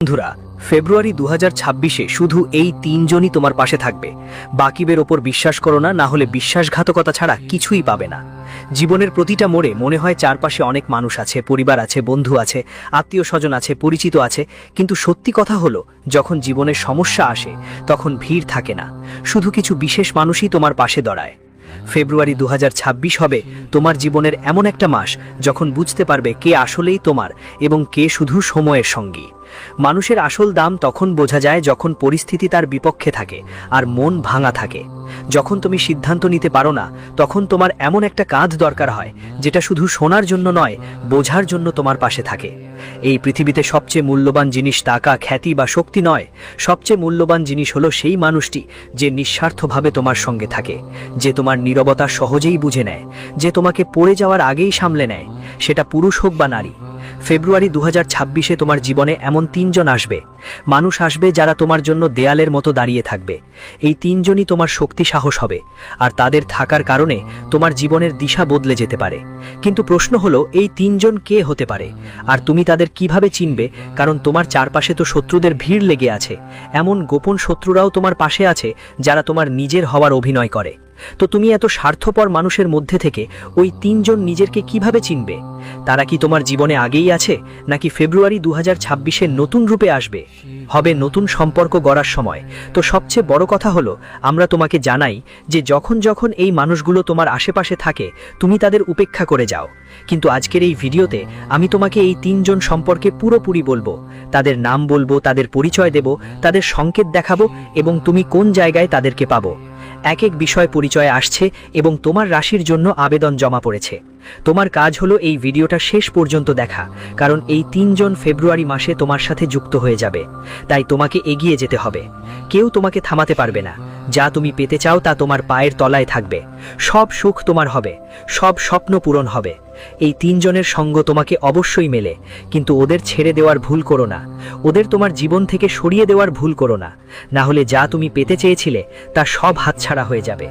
বন্ধুরা, ফেব্রুয়ারি 2026-এ শুধু এই তিনজনই তোমার পাশে থাকবে। বাকিদের ওপর বিশ্বাস করো না, না হলে বিশ্বাসঘাতকতা ছাড়া কিছুই পাবে না। জীবনের প্রতিটা মোড়ে মনে হয় চারপাশে অনেক মানুষ আছে, পরিবার আছে, বন্ধু আছে, আত্মীয় স্বজন আছে, পরিচিত আছে, কিন্তু সত্যি কথা হলো যখন জীবনের সমস্যা আসে তখন ভিড় থাকে না, শুধু কিছু বিশেষ মানুষই তোমার পাশে দাঁড়ায়। ফেব্রুয়ারি 2026 হবে তোমার জীবনের এমন একটা মাস যখন বুঝতে পারবে কে আসলেই তোমার এবং কে শুধু সময়ের সঙ্গী। মানুষের আসল দাম তখন বোঝা যায় যখন পরিস্থিতি তার বিপক্ষে থাকে আর মন ভাঙা থাকে। যখন তুমি সিদ্ধান্ত নিতে পারো না, তখন তোমার এমন একটা কাঁধ দরকার হয় যেটা শুধু শোনার জন্য নয়, বোঝার জন্য তোমার পাশে থাকে। এই পৃথিবীতে সবচেয়ে মূল্যবান জিনিস টাকা, খ্যাতি বা শক্তি নয়। সবচেয়ে মূল্যবান জিনিস হলো সেই মানুষটি যে নিঃস্বার্থভাবে তোমার সঙ্গে থাকে, যে তোমার নীরবতা সহজেই বুঝে নেয়, যে তোমাকে পড়ে যাওয়ার আগেই সামলে নেয়, সেটা পুরুষ হোক বা নারী। ফেব্রুয়ারি 2026-এ তোমার জীবনে এমন তিনজন আসবে, মানুষ আসবে যারা তোমার জন্য দেয়ালের মতো দাঁড়িয়ে থাকবে। এই তিনজনই তোমার শক্তি, সাহস হবে, আর তাদের থাকার কারণে তোমার জীবনের দিশা বদলে যেতে পারে। কিন্তু প্রশ্ন হলো, এই তিনজন কে হতে পারে আর তুমি তাদের কিভাবে চিনবে? কারণ তোমার চারপাশে তো শত্রুদের ভিড় লেগে আছে। এমন গোপন শত্রুরাও তোমার পাশে আছে যারা তোমার নিজের হওয়ার অভিনয় করে। তো তুমি এত স্বার্থপর মানুষের মধ্যে থেকে ওই তিনজন নিজেরকে কিভাবে চিনবে? তারা কি তোমার জীবনে আগেই আছে, নাকি ফেব্রুয়ারি 2026-এ নতুন রূপে আসবে? হবে নতুন সম্পর্ক গড়ার সময়। তো সবচেয়ে বড় কথা হলো, আমরা তোমাকে জানাই যে যখন যখন এই মানুষগুলো তোমার আশেপাশে থাকে তুমি তাদের উপেক্ষা করে যাও। কিন্তু আজকের এই ভিডিওতে আমি তোমাকে এই তিনজন সম্পর্কে পুরোপুরি বলবো, তাদের নাম বলবো, তাদের পরিচয় দেব, তাদের সংকেত দেখাবো এবং তুমি কোন জায়গায় তাদেরকে পাবো। এক এক বিষয় পরিচয়ে আসছে এবং তোমার রাশির জন্য আবেদন জমা পড়েছে। তোমার কাজ হলো এই ভিডিওটা শেষ পর্যন্ত দেখা, কারণ এই তিনজন ফেব্রুয়ারি মাসে তোমার সাথে যুক্ত হয়ে যাবে। তাই তোমাকে এগিয়ে যেতে হবে, কেউ তোমাকে থামাতে পারবে না। যা তুমি পেতে চাও তা তোমার পায়ের তলায় থাকবে। সব সুখ তোমার হবে, সব স্বপ্ন পূরণ হবে। এই তিনজনের সঙ্গ তোমাকে অবশ্যই মেলে, কিন্তু ওদের ছেড়ে দেওয়ার ভুল করো না, ওদের তোমার জীবন থেকে সরিয়ে দেওয়ার ভুল করো না, না হলে যা তুমি পেতে চেয়েছিলে তা সব হাতছাড়া হয়ে যাবে।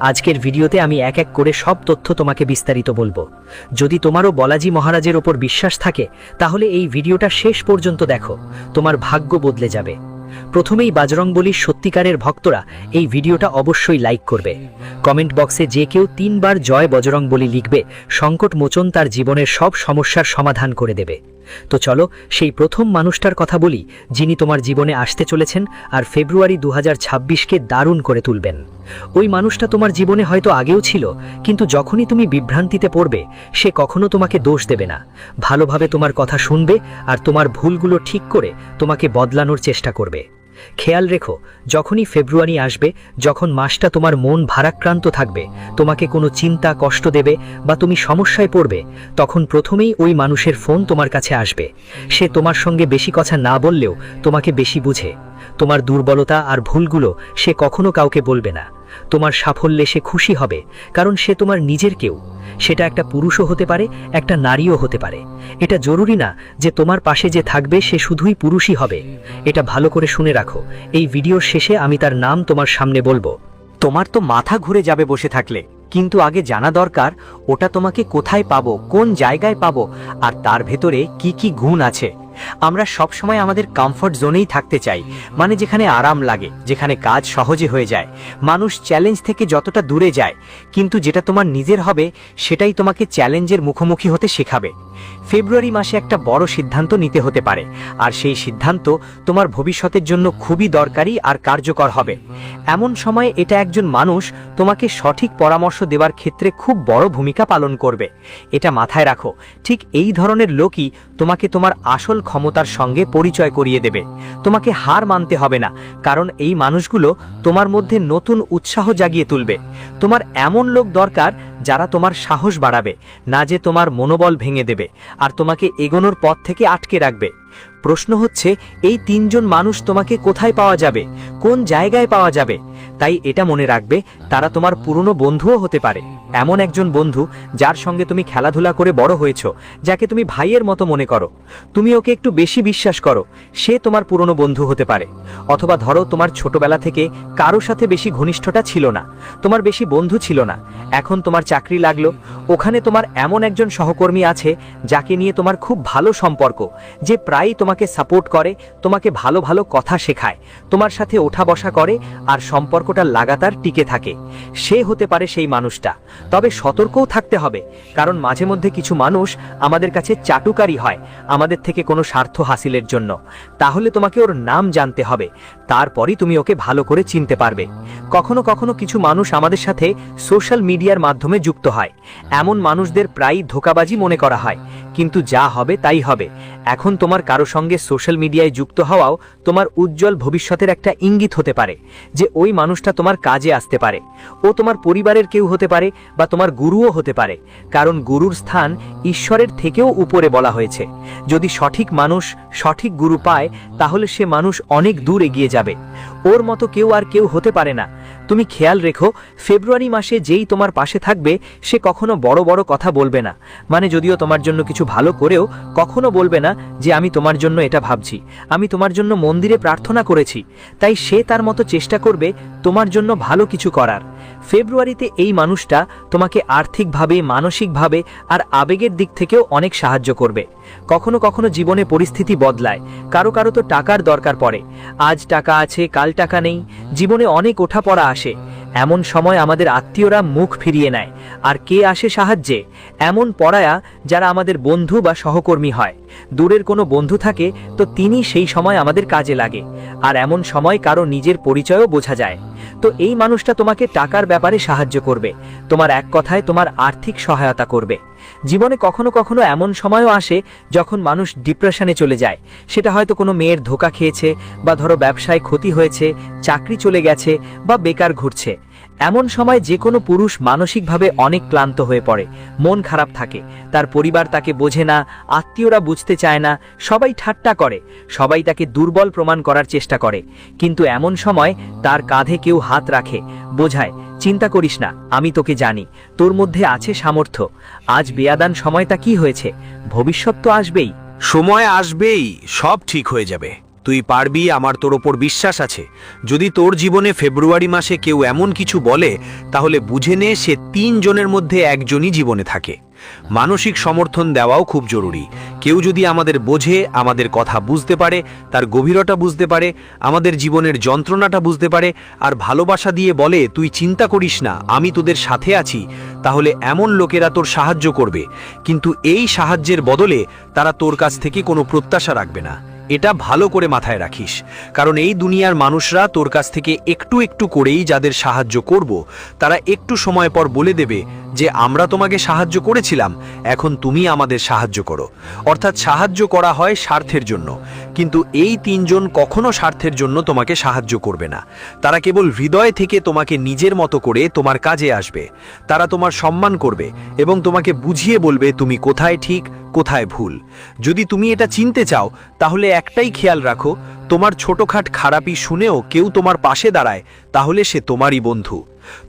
আজকের ভিডিওতে আমি এক এক করে সব তথ্য তোমাকে বিস্তারিত বলবো। যদি তোমারও বালাজি মহারাজের ওপর বিশ্বাস থাকে তাহলে এই ভিডিওটা শেষ পর্যন্ত দেখো, তোমার ভাগ্য বদলে যাবে। প্রথমেই বজরংবলীর সত্যিকারের ভক্তরা এই ভিডিওটা অবশ্যই লাইক করবে। কমেন্ট বক্সে যে কেউ 3 বার জয় বজরংবলী লিখবে, সংকট মোচন তার জীবনের সব সমস্যার সমাধান করে দেবে। তো চলো সেই প্রথম মানুষটার কথা বলি, যিনি তোমার জীবনে আসতে চলেছেন আর ফেব্রুয়ারি 2026-কে দারুণ করে তুলবেন। ওই মানুষটা তোমার জীবনে হয়তো আগেও ছিল, কিন্তু যখনই তুমি বিভ্রান্তিতে পড়বে সে কখনো তোমাকে দোষ দেবে না। ভালোভাবে তোমার কথা শুনবে আর তোমার ভুলগুলো ঠিক করে তোমাকে বদলানোর চেষ্টা করবে। খেয়াল রেখো, যখনই ফেব্রুয়ারি আসবে, যখন মাসটা তোমার মন ভারাক্রান্ত থাকবে, তোমাকে কোনো চিন্তা কষ্ট দেবে বা তুমি সমস্যায় পড়বে, তখন প্রথমেই ওই মানুষের ফোন তোমার কাছে আসবে। সে তোমার সঙ্গে বেশি কথা না বললেও তোমাকে বেশি বুঝে। তোমার দুর্বলতা আর ভুলগুলো সে কখনো কাউকে বলবে না। তোমার সাফল্যে সে খুশি হবে, কারণ সে তোমার নিজের কেউ। সেটা একটা পুরুষও হতে পারে, একটা নারীও হতে পারে। এটা জরুরি না যে তোমার পাশে যে থাকবে সে শুধুই পুরুষই হবে। এটা ভালো করে শুনে রাখো, এই ভিডিওর শেষে আমি তার নাম তোমার সামনে বলবো। তোমার তো মাথা ঘুরে যাবে বসে থাকলে, কিন্তু আগে জানা দরকার ওটা তোমাকে কোথায় পাবো, কোন জায়গায় পাবো, আর তার ভেতরে কি কি গুণ আছে। আমরা সব সময় আমাদের কমফর্ট জোনেই থাকতে চাই, মানে যেখানে আরাম লাগে, যেখানে কাজ সহজে হয়ে যায়, মানুষ চ্যালেঞ্জ থেকে যতটা দূরে যায়। কিন্তু যেটা তোমার নিজের হবে সেটাই তোমাকে চ্যালেঞ্জের মুখোমুখি হতে শেখাবে। ফেব্রুয়ারি মাসে একটা বড় সিদ্ধান্ত নিতে হতে পারে, আর সেই সিদ্ধান্ত তোমার ভবিষ্যতের জন্য খুবই দরকারি আর কার্যকর হবে। এমন সময় এটা একজন মানুষ তোমাকে সঠিক পরামর্শ দেওয়ার ক্ষেত্রে খুব বড় ভূমিকা পালন করবে। এটা মাথায় রাখো, ঠিক এই ধরনের লোকই তোমাকে তোমার আসল ক্ষমতার সঙ্গে পরিচয় করিয়ে দেবে। তোমাকে হার মানতে হবে না, কারণ এই মানুষগুলো তোমার মধ্যে নতুন উৎসাহ জাগিয়ে তুলবে। তোমার এমন লোক দরকার যারা তোমার সাহস বাড়াবে, না যে তোমার মনোবল ভেঙে দেবে আর তোমাকে এগোনোর পথ থেকে আটকে রাখবে। প্রশ্ন হচ্ছে, এই তিনজন মানুষ তোমাকে কোথায় পাওয়া যাবে, কোন জায়গায় পাওয়া যাবে? তাই এটা মনে রাখবে, তারা তোমার পুরনো বন্ধুও হতে পারে। এমন একজন বন্ধু যার সঙ্গে তুমি খেলাধুলা করে বড় হয়েছো, যাকে তুমি ভাইয়ের মতো মনে করো, তুমি ওকে একটু বেশি বিশ্বাস করো, সে তোমার পুরনো বন্ধু হতে পারে। অথবা ধরো তোমার ছোটবেলা থেকে কারো সাথে বেশি ঘনিষ্ঠতা ছিল না, তোমার বেশি বন্ধু ছিল না, এখন তোমার চাকরি লাগলো, ওখানে তোমার এমন একজন সহকর্মী আছে যাকে নিয়ে তোমার খুব ভালো সম্পর্ক, যে প্রায়ই তোমাকে সাপোর্ট করে, তোমাকে ভালো ভালো কথা শেখায়, তোমার সাথে ওঠা বসা করে, আর সম্পর্কটা লাগাতার টিকে থাকে। সে হতে পারে সেই মানুষটা। তবে সতর্কও থাকতে হবে, কারণ মাঝে মধ্যে কিছু মানুষ আমাদের কাছে চাটুকারী হয় আমাদের থেকে কোনো স্বার্থ হাসিলের জন্য। তাহলে তোমাকে ওর নাম জানতে হবে, তারপরই তুমি ওকে ভালো করে চিনতে পারবে। কখনো কখনো কিছু মানুষ আমাদের সাথে সোশ্যাল মিডিয়ার মাধ্যমে যুক্ত হয়। এমন মানুষদের প্রায়ই ধোঁকাবাজি মনে করা হয়, কিন্তু যা হবে তাই হবে। এখন তোমার কারো সঙ্গে সোশ্যাল মিডিয়ায় যুক্ত হওয়াও তোমার উজ্জ্বল ভবিষ্যতের একটা ইঙ্গিত হতে পারে, যে ওই মানুষটা তোমার কাজে আসতে পারে। ও তোমার পরিবারের কেউ হতে পারে, বা তোমার গুরুও হতে পারে, কারণ গুরুর স্থান ঈশ্বরের থেকেও উপরে বলা হয়েছে। যদি সঠিক মানুষ সঠিক গুরু পায়, তাহলে সে মানুষ অনেক দূর এগিয়ে যাবে। ওর মতো কেউ আর কেউ হতে পারে না। তুমি খেয়াল রেখো, ফেব্রুয়ারি মাসে যেই তোমার পাশে থাকবে, সে কখনো বড় বড় কথা বলবে না, মানে যদিও তোমার জন্য কিছু ভালো করেও কখনো বলবে না যে আমি তোমার জন্য এটা ভাবছি, আমি তোমার জন্য মন্দিরে প্রার্থনা করেছি। তাই সে তার মতো চেষ্টা করবে তোমার জন্য ভালো কিছু করার। ফেব্রুয়ারিতে এই মানুষটা তোমাকে আর্থিকভাবে, মানসিকভাবে আর আবেগের দিক থেকেও অনেক সাহায্য করবে। কখনো কখনো জীবনে পরিস্থিতি বদলায়, কারো কারো তো টাকার দরকার পড়ে, আজ টাকা আছে কাল টাকা নেই, জীবনে অনেক ওঠাপড়া আসে। এমন সময় আমাদের আত্মীয়রা মুখ ফিরিয়ে নেয়। আর কে আসে সাহায্যে? এমন পরায়া যারা আমাদের বন্ধু বা সহকর্মী হয়। দূরের কোনো বন্ধু থাকে তো তিনি সেই সময় আমাদের কাজে লাগে। আর এমন সময় কারো নিজের পরিচয়ও বোঝা যায়। তো এই মানুষটা তোমাকে টাকার ব্যাপারে সাহায্য করবে, তোমার এক কথায় তোমার আর্থিক সহায়তা করবে। জীবনে কখনো কখনো এমন সময়ও আসে যখন মানুষ ডিপ্রেশনে চলে যায়। সেটা হয়তো কোনো মেয়ের ধোঁকা খেয়েছে, বা ধরো ব্যবসায় ক্ষতি হয়েছে, চাকরি চলে গেছে, বা বেকার ঘুরছে। এমন সময় যে কোনো পুরুষ মানসিকভাবে অনেক ক্লান্ত হয়ে পড়ে, মন খারাপ থাকে, তার পরিবার তাকে বোঝে না, আত্মীয়রা বুঝতে চায় না, সবাই ঠাট্টা করে, সবাই তাকে দুর্বল প্রমাণ করার চেষ্টা করে। কিন্তু এমন সময় তার কাঁধে কেউ হাত রাখে, বোঝায়, চিন্তা করিস না, আমি তোকে জানি, তোর মধ্যে আছে সামর্থ্য। আজ বেয়াদান সময়টা কি হয়েছে, ভবিষ্যৎ তো আসবেই। সময় আসবেই, সব ঠিক হয়ে যাবে, তুই পারবি, আমার তোর ওপর বিশ্বাস আছে। যদি তোর জীবনে ফেব্রুয়ারি মাসে কেউ এমন কিছু বলে, তাহলে বুঝে নে সে 3 জনের মধ্যে একজনই জীবনে থাকে। মানসিক সমর্থন দেওয়াও খুব জরুরি। কেউ যদি আমাদের বোঝে, আমাদের কথা বুঝতে পারে, তার গভীরতা বুঝতে পারে, আমাদের জীবনের যন্ত্রণাটা বুঝতে পারে, আর ভালোবাসা দিয়ে বলে তুই চিন্তা করিস না, আমি তোদের সাথে আছি, তাহলে এমন লোকেরা তোর সাহায্য করবে। কিন্তু এই সাহায্যের বদলে তারা তোর কাছ থেকে কোনো প্রত্যাশা রাখবে না। এটা ভালো করে মাথায় রাখিস, কারণ এই দুনিয়ার মানুষরা তোর কাছ থেকে একটু একটু করেই যাদের সাহায্য করব, তারা একটু সময় পর বলে দেবে যে আমরা তোমাকে সাহায্য করেছিলাম, এখন তুমি আমাদের সাহায্য করো। অর্থাৎ সাহায্য করা হয় স্বার্থের জন্য, কিন্তু এই 3 জন কখনো স্বার্থের জন্য তোমাকে সাহায্য করবে না। তারা কেবল হৃদয় থেকে তোমাকে নিজের মতো করে তোমার কাজে আসবে। তারা তোমার সম্মান করবে এবং তোমাকে বুঝিয়ে বলবে তুমি কোথায় ঠিক, কোথায় ভুল। যদি তুমি এটা চিনতে চাও, তাহলে একটাই খেয়াল রাখো, তোমার ছোটখাট খারাপি শুনেও কেউ তোমার পাশে দাঁড়ায়, তাহলে সে তোমারই বন্ধু।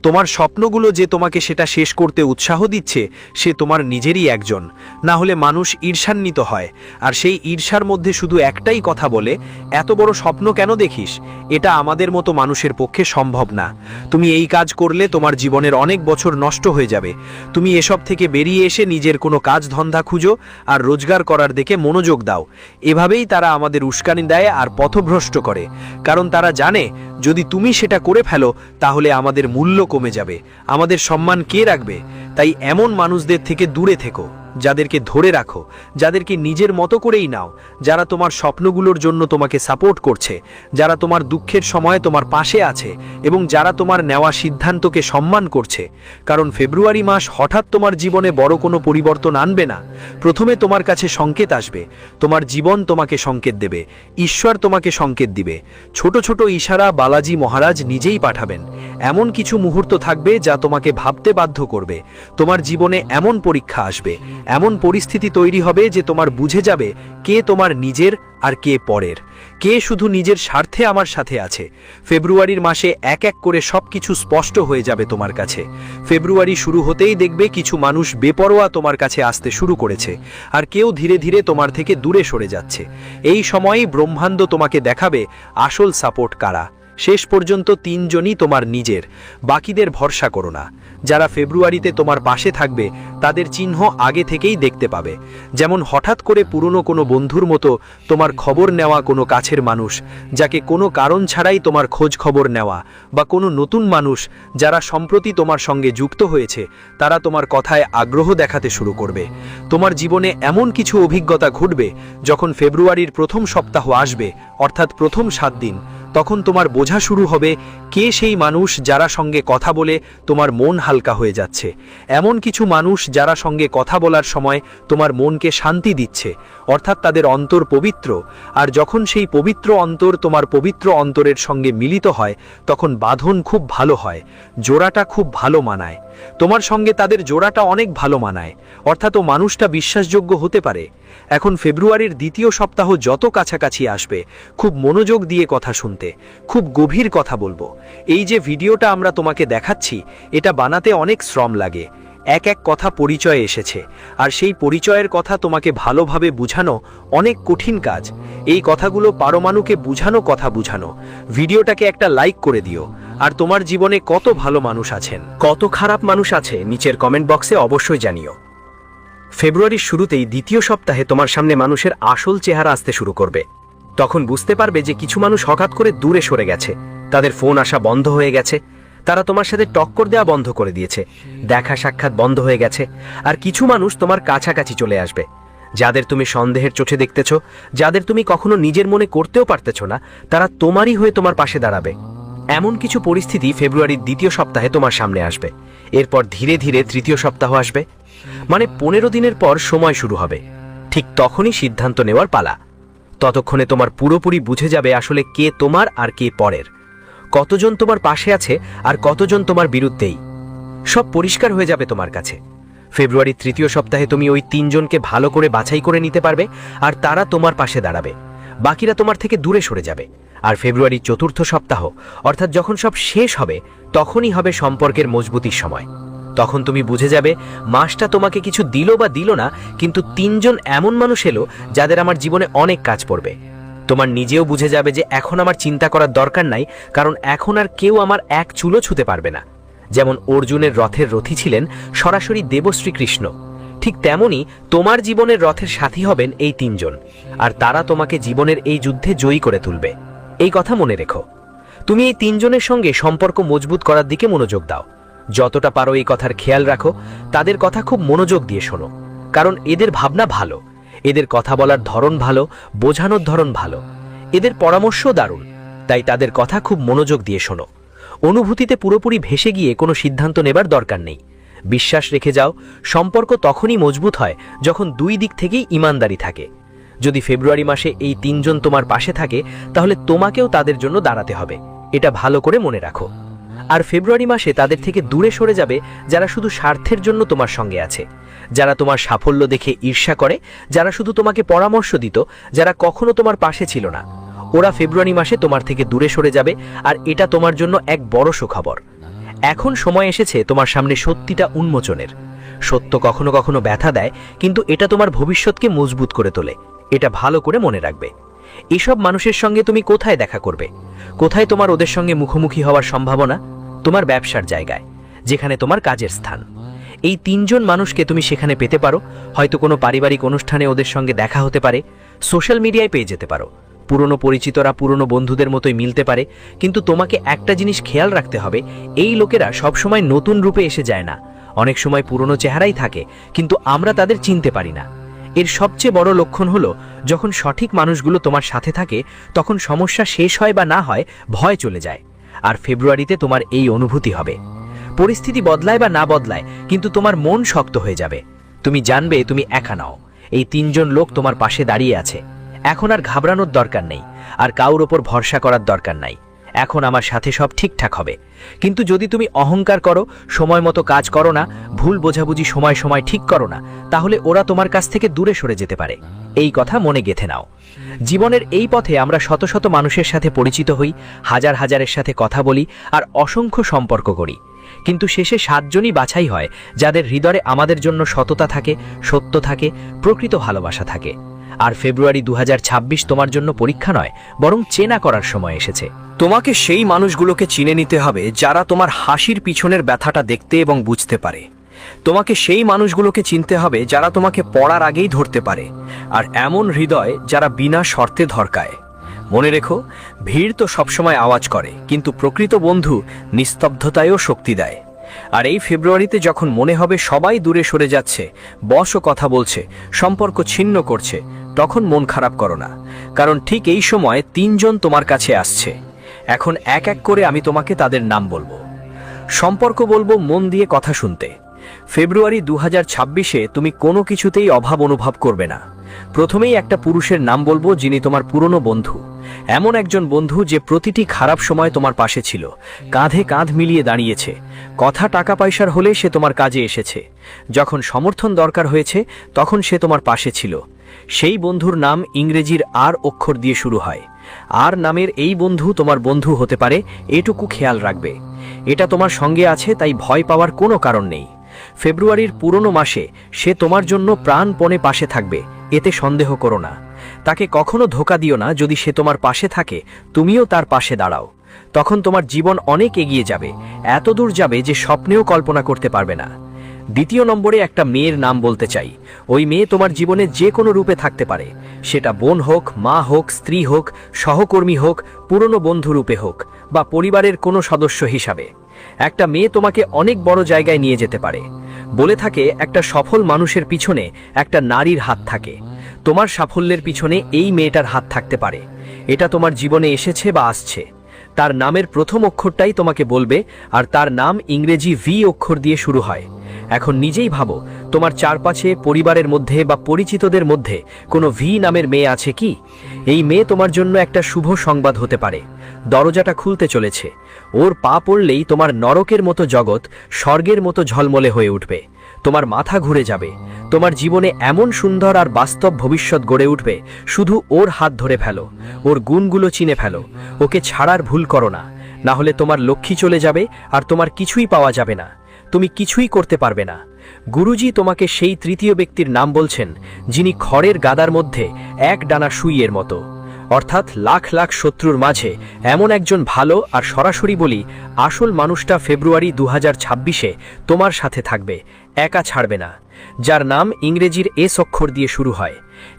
তোমার স্বপ্নগুলো যে তোমাকে সেটা শেষ করতে উৎসাহ দিচ্ছে, সে তোমার নিজেরই একজন। না হলে মানুষ ঈর্ষান্বিত হয়, আর সেই ঈর্ষার মধ্যে শুধু একটাই কথা বলে, এত বড় স্বপ্ন কেন দেখিস? এটা আমাদের মতো মানুষের পক্ষে সম্ভব না। তুমি এই কাজ করলে তোমার জীবনের অনেক বছর নষ্ট হয়ে যাবে। তুমি এসব থেকে বেরিয়ে এসে নিজের কোনো কাজ ধন্দা খুঁজো আর রোজগার করার দিকে মনোযোগ দাও। এভাবেই তারা আমাদের উস্কানি দেয় আর পথভ্রষ্ট করে, কারণ তারা জানে যদি তুমি সেটা করে ফেলো, তাহলে আমাদের মূল্য কমে যাবে, আমাদের সম্মান কে রাখবে? তাই এমন মানুষদের থেকে দূরে থেকো, যাদেরকে ধরে রাখো, যাদেরকে নিজের মতো করেই নাও, যারা তোমার স্বপ্নগুলোর জন্য তোমাকে সাপোর্ট করছে, যারা তোমার দুঃখের সময় তোমার পাশে আছে, এবং যারা তোমার নেওয়া সিদ্ধান্তকে সম্মান করছে। কারণ ফেব্রুয়ারি মাস হঠাৎ তোমার জীবনে বড় কোনো পরিবর্তন আনবে না। প্রথমে তোমার কাছে সংকেত আসবে, তোমার জীবন তোমাকে সংকেত দেবে, ঈশ্বর তোমাকে সংকেত দিবে। ছোট ছোট ইশারা বালাজি মহারাজ নিজেই পাঠাবেন। এমন কিছু মুহূর্ত থাকবে যা তোমাকে ভাবতে বাধ্য করবে। তোমার জীবনে এমন পরীক্ষা আসবে, এমন পরিস্থিতি তৈরি হবে যে তোমার বুঝে যাবে কে তোমার নিজের আর কে পরের, কে শুধু নিজের স্বার্থে আমার সাথে আছে। ফেব্রুয়ারির মাসে এক এক করে সবকিছু স্পষ্ট হয়ে যাবে তোমার কাছে। ফেব্রুয়ারি শুরু হতেই দেখবে কিছু মানুষ বেপরোয়া তোমার কাছে আসতে শুরু করেছে, আর কেউ ধীরে ধীরে তোমার থেকে দূরে সরে যাচ্ছে। এই সময়েই ব্রহ্মাণ্ড তোমাকে দেখাবে আসল সাপোর্ট কারা। শেষ পর্যন্ত 3 জনই তোমার নিজের, বাকিদের ভরসা করো না। যারা ফেব্রুয়ারিতে তোমার পাশে থাকবে তাদের চিহ্ন আগে থেকেই দেখতে পাবে, যেমন হঠাৎ করে পুরনো কোনো বন্ধুর মতো তোমার খবর নেওয়া কোনো কাছের মানুষ, যাকে কোনো কারণ ছাড়াই তোমার খোঁজ খবর নেওয়া, বা কোনো নতুন মানুষ যারা সম্প্রতি তোমার সঙ্গে যুক্ত হয়েছে, তারা তোমার কথায় আগ্রহ দেখাতে শুরু করবে। তোমার জীবনে এমন কিছু অভিজ্ঞতা ঘটবে যখন ফেব্রুয়ারির প্রথম সপ্তাহ আসবে, অর্থাৎ প্রথম 7 দিন, তখন তোমার বোঝা শুরু হবে কে সেই মানুষ যারা সঙ্গে কথা বলে তোমার মন হালকা হয়ে যাচ্ছে। এমন কিছু মানুষ যারা সঙ্গে কথা বলার সময় তোমার মনকে শান্তি দিচ্ছে, অর্থাৎ তাদের অন্তর পবিত্র। আর যখন সেই পবিত্র অন্তর তোমার পবিত্র অন্তরের সঙ্গে মিলিত হয়, তখন বাঁধন খুব ভালো হয়, জোড়াটা খুব ভালো মানায়। তোমার সঙ্গে তাদের জোড়াটা অনেক ভালো মানায়, অর্থাৎ ও মানুষটা বিশ্বাসযোগ্য হতে পারে। এখন ফেব্রুয়ারির দ্বিতীয় সপ্তাহ যত কাছাকাছি আসবে, খুব মনোযোগ দিয়ে কথা শুনতে, খুব গভীর কথা বলবো। এই যে ভিডিওটা আমরা তোমাকে দেখাচ্ছি, এটা বানাতে অনেক শ্রম লাগে। এক এক কথা পরিচয়ে এসেছে, আর সেই পরিচয়ের কথা তোমাকে ভালোভাবে বুঝানো অনেক কঠিন কাজ। এই কথাগুলো পারমাণুকে বুঝানো কথা বুঝানো। ভিডিওটাকে একটা লাইক করে দিও। আর তোমার জীবনে কত ভালো মানুষ আছেন, কত খারাপ মানুষ আছে, নিচের কমেন্ট বক্সে অবশ্যই জানিও। ফেব্রুয়ারির শুরুতেই দ্বিতীয় সপ্তাহে তোমার সামনে মানুষের আসল চেহারা আসতে শুরু করবে। তখন বুঝতে পারবে যে কিছু মানুষ হঠাৎ করে দূরে সরে গেছে, তাদের ফোন আসা বন্ধ হয়ে গেছে, তারা তোমার সাথে টক্কর দেওয়া বন্ধ করে দিয়েছে, দেখা সাক্ষাৎ বন্ধ হয়ে গেছে। আর কিছু মানুষ তোমার কাছাকাছি চলে আসবে, যাদের তুমি সন্দেহের চোখে দেখতেছ, যাদের তুমি কখনো নিজের মনে করতেও পারতেছ না, তারা তোমারই হয়ে তোমার পাশে দাঁড়াবে। এমন কিছু পরিস্থিতি ফেব্রুয়ারির দ্বিতীয় সপ্তাহে তোমার সামনে আসবে। এরপর ধীরে ধীরে তৃতীয় সপ্তাহ আসবে, মানে 15 দিনের পর সময় শুরু হবে। ঠিক তখনই সিদ্ধান্ত নেওয়ার পালা। ততক্ষণে তোমার পুরোপুরি বুঝে যাবে আসলে কে তোমার আর কে পরের, কতজন তোমার পাশে আছে আর কতজন তোমার বিরুদ্ধেই। সব পরিষ্কার হয়ে যাবে তোমার কাছে। ফেব্রুয়ারির তৃতীয় সপ্তাহে তুমি ওই 3 জনকে ভালো করে বাছাই করে নিতে পারবে, আর তারা তোমার পাশে দাঁড়াবে, বাকিরা তোমার থেকে দূরে সরে যাবে। আর ফেব্রুয়ারির চতুর্থ সপ্তাহ, অর্থাৎ যখন সব শেষ হবে, তখনই হবে সম্পর্কের মজবুতির সময়। তখন তুমি বুঝে যাবে মাসটা তোমাকে কিছু দিল বা দিল না, কিন্তু 3 জন এমন মানুষ এলো যাদের আমার জীবনে অনেক কাজ পড়বে। তোমার নিজেও বুঝে যাবে যে এখন আমার চিন্তা করার দরকার নাই, কারণ এখন আর কেউ আমার এক চুলও ছুতে পারবে না। যেমন অর্জুনের রথের রথী ছিলেন সরাসরি দেবশ্রী কৃষ্ণ, ঠিক তেমনি তোমার জীবনের রথের সাথী হবেন এই 3 জন, আর তারা তোমাকে জীবনের এই যুদ্ধে জয়ী করে তুলবে। এই কথা মনে রেখো। তুমি এই 3 জনের সঙ্গে সম্পর্ক মজবুত করার দিকে মনোযোগ দাও। যতটা পারো এই কথার খেয়াল রাখো, তাদের কথা খুব মনোযোগ দিয়ে শোনো, কারণ এদের ভাবনা ভালো, এদের কথা বলার ধরন ভালো, বোঝানোর ধরন ভালো, এদের পরামর্শ দারুণ। তাই তাদের কথা খুব মনোযোগ দিয়ে শোনো। অনুভূতিতে পুরোপুরি ভেসে গিয়ে কোনো সিদ্ধান্ত নেবার দরকার নেই। বিশ্বাস রেখে যাও। সম্পর্ক তখনই মজবুত হয় যখন 2 দিক থেকেই ইমানদারি থাকে। যদি ফেব্রুয়ারি মাসে এই 3 জন তোমার পাশে থাকে, তাহলে তোমাকেও তাদের জন্য দাঁড়াতে হবে, এটা ভালো করে মনে রাখো। আর ফেব্রুয়ারি মাসে তাদের থেকে দূরে সরে যাবে যারা শুধু স্বার্থের জন্য তোমার সঙ্গে আছে, যারা তোমার সাফল্য দেখে ঈর্ষা করে, যারা শুধু তোমাকে পরামর্শ দিত, যারা কখনো তোমার পাশে ছিল না। ওরা ফেব্রুয়ারি মাসে তোমার থেকে দূরে সরে যাবে, আর এটা তোমার জন্য এক বড় সুখবর। এখন সময় এসেছে তোমার সামনে সত্যিটা উন্মোচনের। সত্য কখনো কখনো ব্যথা দেয়, কিন্তু এটা তোমার ভবিষ্যৎকে মজবুত করে তোলে, এটা ভালো করে মনে রাখবে। এসব মানুষের সঙ্গে তুমি কোথায় দেখা করবে? কোথায় তোমার ওদের সঙ্গে মুখোমুখি হওয়ার সম্ভাবনা? তোমার ব্যবসার জায়গায়, যেখানে তোমার কাজের স্থান। এই 3 জন মানুষকে তুমি সেখানে পেতে পারো। হয়তো কোনো পারিবারিক অনুষ্ঠানে ওদের সঙ্গে দেখা হতে পারে, সোশ্যাল মিডিয়ায় পেয়ে যেতে পারো। পুরনো পরিচিতরা পুরনো বন্ধুদের মতোই মিলতে পারে, কিন্তু তোমাকে একটা জিনিস খেয়াল রাখতে হবে, এই লোকেরা সবসময় নতুন রূপে এসে যায় না। অনেক সময় পুরনো চেহারাই থাকে, কিন্তু আমরা তাদের চিনতে পারি না। এর সবচেয়ে বড় লক্ষণ হলো যখন সঠিক মানুষগুলো তোমার সাথে থাকে, তখন সমস্যা শেষ হয় বা না হয়, ভয় চলে যায়। আর ফেব্রুয়ারিতে তোমার এই অনুভূতি হবে। পরিস্থিতি বদলায় বা না বদলায়, কিন্তু তোমার মন শক্ত হয়ে যাবে। তুমি জানবে তুমি একা নাও, এই 3 জন লোক তোমার পাশে দাঁড়িয়ে আছে। এখন আর ঘাবড়ানোর দরকার নেই, আর কাউর ওপর ভরসা করার দরকার নাই। এখন আমার সাথে সব ঠিকঠাক হবে। কিন্তু যদি তুমি অহংকার করো, সময় মতো কাজ করো না, ভুল বোঝাবুঝি সময় সময় ঠিক করো না, তাহলে ওরা তোমার কাছ থেকে দূরে সরে যেতে পারে। এই কথা মনে গেঁথে নাও। জীবনের এই পথে আমরা শত শত মানুষের সাথে পরিচিত হই, হাজার হাজারের সাথে কথা বলি আর অসংখ্য সম্পর্ক করি, কিন্তু শেষে 7 জনই বাছাই হয় যাদের হৃদয়ে আমাদের জন্য সততা থাকে, সত্য থাকে, প্রকৃত ভালোবাসা থাকে। আর ফেব্রুয়ারি 2026 তোমার জন্য পরীক্ষা নয়, বরং চেনা করার সময় এসেছে। তোমাকে সেই মানুষগুলোকে চিনে নিতে হবে যারা তোমার হাসির পিছনের ব্যথাটা দেখতে এবং বুঝতে পারে। তোমাকে সেই মানুষগুলোকে চিনতে হবে যারা তোমাকে পড়ার আগেই ধরতে পারে, আর এমন হৃদয় যারা বিনা শর্তে ধরকায়। মনে রেখো, ভিড় তো সবসময় আওয়াজ করে, কিন্তু প্রকৃত বন্ধু নিস্তব্ধতায়ও শক্তি দেয়। আর এই ফেব্রুয়ারিতে যখন মনে হবে সবাই দূরে সরে যাচ্ছে, বসও কথা বলছে, সম্পর্ক ছিন্ন করছে, তখন মন খারাপ করো না, কারণ ঠিক এই সময় 3 জন তোমার কাছে আসছে। এখন এক এক করে আমি তোমাকে তাদের নাম বলবো, সম্পর্ক বলবো, মন দিয়ে কথা শুনতে। ফেব্রুয়ারি 2026-এ তুমি কোনো কিছুতেই অভাব অনুভব করবে না। প্রথমেই একটা পুরুষের নাম বলবো যিনি তোমার পুরনো বন্ধু, এমন একজন বন্ধু যে প্রতিটি খারাপ সময় তোমার পাশে ছিল, কাঁধে কাঁধ মিলিয়ে দাঁড়িয়েছে। কথা টাকা পয়সার হলে সে তোমার কাজে এসেছে, যখন সমর্থন দরকার হয়েছে তখন সে তোমার পাশে ছিল। সেই বন্ধুর নাম ইংরেজির আর অক্ষর দিয়ে শুরু হয়। আর নামের এই বন্ধু তোমার বন্ধু হতে পারে, এটুকু খেয়াল রাখবে। এটা তোমার সঙ্গে আছে, তাই ভয় পাওয়ার কোনো কারণ নেই। ফেব্রুয়ারির পুরনো মাসে সে তোমার জন্য প্রাণপণে পাশে থাকবে, এতে সন্দেহ করো না। তাকে কখনো ধোঁকা দিও না। যদি সে তোমার পাশে থাকে, তুমিও তার পাশে দাঁড়াও। তখন তোমার জীবন অনেক এগিয়ে যাবে, এত দূর যাবে যে স্বপ্নেও কল্পনা করতে পারবে না। দ্বিতীয় নম্বরে একটা মেয়ের নাম বলতে চাই। ওই মেয়ে তোমার জীবনে যে কোনো রূপে থাকতে পারে, সেটা বোন হোক, মা হোক, স্ত্রী হোক, সহকর্মী হোক, পুরনো বন্ধু রূপে হোক, বা পরিবারের কোনো সদস্য হিসাবে। একটা মেয়ে তোমাকে অনেক বড় জায়গায় নিয়ে যেতে পারে। বলে থাকে একটা সফল মানুষের পিছনে একটা নারীর হাত থাকে। তোমার সাফল্যের পিছনে এই মেয়েটার হাত থাকতে পারে। এটা তোমার জীবনে এসেছে বা আসছে। তার নামের প্রথম অক্ষরটাই তোমাকে বলবে, আর তার নাম ইংরেজি ভি অক্ষর দিয়ে শুরু হয়। এখন নিজেই ভাবো, তোমার চারপাশে, পরিবারের মধ্যে বা পরিচিতদের মধ্যে কোনো ভি নামের মেয়ে আছে কি? এই মেয়ে তোমার জন্য একটা শুভ সংবাদ হতে পারে। দরজাটা খুলতে চলেছে। ওর পা পড়লেই তোমার নরকের মতো জগৎ স্বর্গের মতো ঝলমলে হয়ে উঠবে। তোমার মাথা ঘুরে যাবে। তোমার জীবনে এমন সুন্দর আর বাস্তব ভবিষ্যৎ গড়ে উঠবে। শুধু ওর হাত ধরে ফেলো, ওর গুণগুলো চিনে ফেলো। ওকে ছাড়ার ভুল করো না, না হলে তোমার লক্ষ্মী চলে যাবে আর তোমার কিছুই পাওয়া যাবে না। তুমি কিছুই করতে পারবে না। গুরুজি তোমাকে সেই তৃতীয় ব্যক্তির নাম বলছেন, যিনি খড়ের গাদার মধ্যে এক ডানা সুইয়ের মতো। অর্থাৎ লাখ লাখ শত্রুর মাঝে এমন একজন ভালো আর সরাসরি বলি আসল মানুষটা ফেব্রুয়ারি 2026-এ তোমার সাথে থাকবে, একা ছাড়বে না। যার নাম ইংরেজির এস অক্ষর দিয়ে শুরু হয়।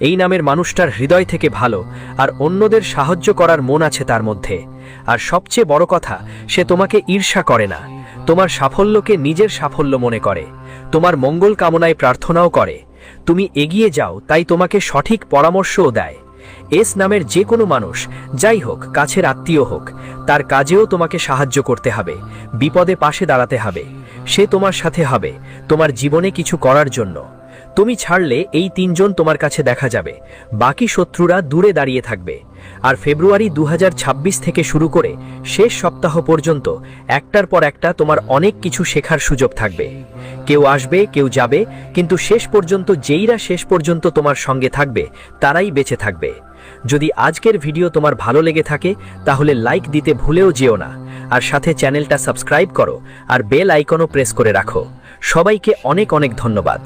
এই নামের মানুষটার হৃদয় থেকে ভালো আর অন্যদের সাহায্য করার মন আছে তার মধ্যে। আর সবচেয়ে বড় কথা, সে তোমাকে ঈর্ষা করে না। তোমার সাফল্যকে নিজের সাফল্য মনে করে, তোমার মঙ্গল কামনায় প্রার্থনাও করে। তুমি এগিয়ে যাও, তাই তোমাকে সঠিক পরামর্শও দেয়। এস নামের যে কোনো মানুষ, যাই হোক, কাছের আত্মীয় হোক, তার কাজেও তোমাকে সাহায্য করতে হবে, বিপদে পাশে দাঁড়াতে হবে। সে তোমার সাথে হবে তোমার জীবনে কিছু করার জন্য। তুমি ছাড়লে এই 3 জন তোমার কাছে দেখা যাবে, বাকি শত্রুরা দূরে দাঁড়িয়ে থাকবে। আর ফেব্রুয়ারি 2026 থেকে শুরু করে শেষ সপ্তাহ পর্যন্ত একটার পর একটা তোমার অনেক কিছু শেখার সুযোগ থাকবে। কেউ আসবে, কেউ যাবে, কিন্তু শেষ পর্যন্ত যেইরা শেষ পর্যন্ত তোমার সঙ্গে থাকবে তারাই বেঁচে থাকবে। যদি আজকের ভিডিও তোমার ভালো লেগে থাকে তাহলে লাইক দিতে ভুলেও যেও না, আর সাথে চ্যানেলটা সাবস্ক্রাইব করো আর বেল আইকনও প্রেস করে রাখো। সবাইকে অনেক অনেক ধন্যবাদ।